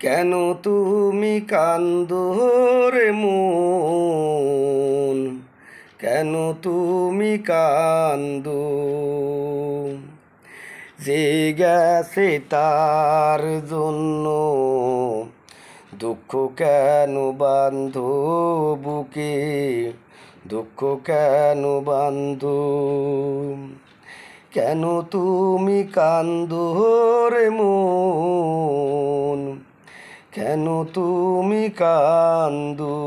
কেন তুমি কান্দো রে মন, কেন তুমি কান্দো? যে গেছে তার জন্য দুঃখ কেন বান্ধো বুকে, দুঃখ কেন বান্ধো? কেন তুমি কান্দো রে মন, কেন তুমি কান্দো?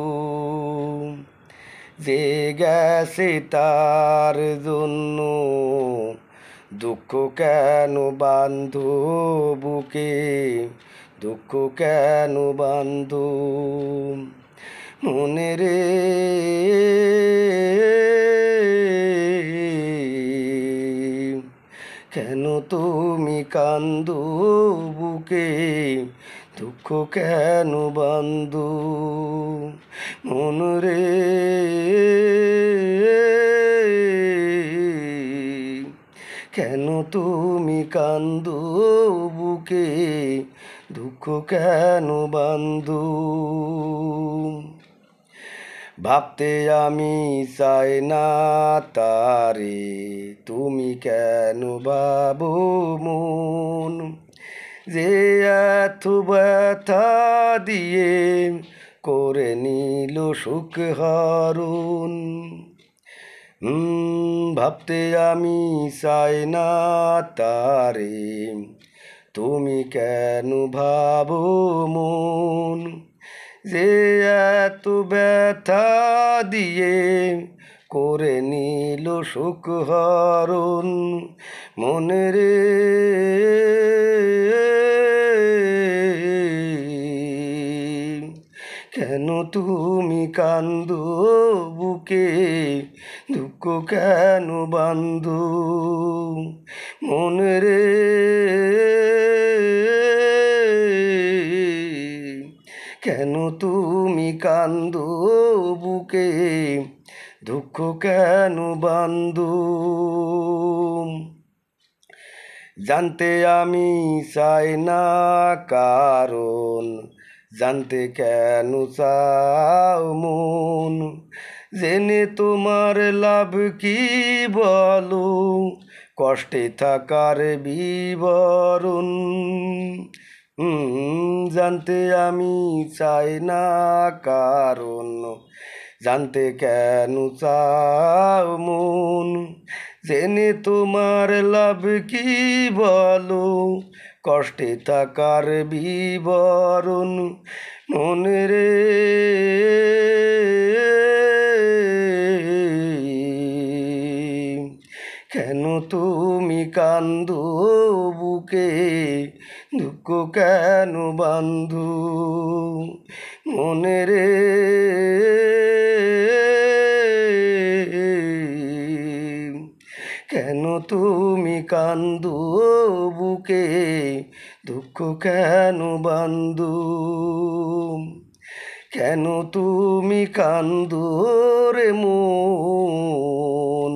যে গেছে তার জন্য দুঃখ কেন বান্ধো বুকে, দুঃখ কেন বান্ধো? মনে রে কেন তুমি কান্দো বুকে, দুঃখ কেন বান্ধো? মন রে কেন তুমি কান্দো বুকে, দুঃখ কেন বান্ধো? ভাবতে আমি চাই না তারে, তুমি কেন ভাবো মন? যে এত ব্যথা দিয়ে করে নিল সুখ হরণ। ভাবতে আমি চাই না তারে, তুমি কেন ভাবো মন? যে এত ব্যথা দিয়ে করে নিল সুখ হরণ। মনে রে কেন তুমি কান্দো বুকে, দুঃখ কেন বান্ধো? মনে রে কেন তুমি কান্দো বুকে, দুঃখ কেন বান্ধো? জানতে আমি চাই না কারণ, জানতে কেন চাও মন? জেনে তোমার লাভ কি বলো, কষ্টে থাকার বিবরণ। জানতে আমি চাই না কারণ, জানতে কেন চাও মন? জেনে তোমার লাভ কি বলো, কষ্টে থাকার বিবরণ। মনে রে কেন তুমি কান্দো বুকে, দুঃখ কেন বান্ধো? মনে রে কেন তুমি কান্দো বুকে, দুঃখ কেন বান্ধো? কেন তুমি কান্দো রে মন,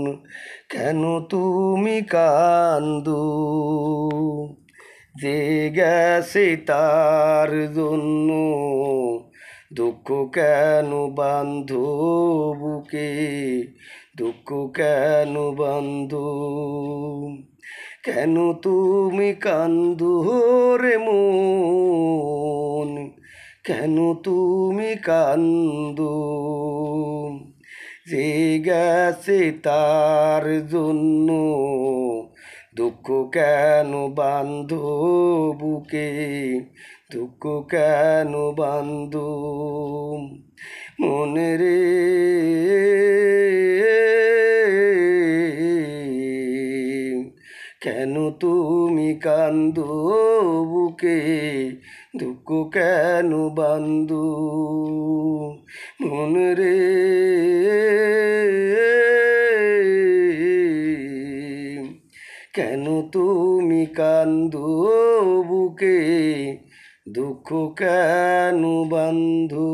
কেন তুমি কান্দো? যে গেছে তার জন্য দুঃখ কেন বান্ধো বুকে, দুঃখ কেন বান্ধো? কেন তুমি কান্দো রে মন, কেন তুমি কান্দো? যে গেছে তার জন্য দুঃখ কেন বান্ধো বুকে, দুঃখ কেন বান্ধো? মনে রে কেন তুমি কান্দো বুকে, দুঃখ কেন বান্ধো? মন রে কেন তুমি কান্দো বুকে, দুঃখ কেন বান্ধো?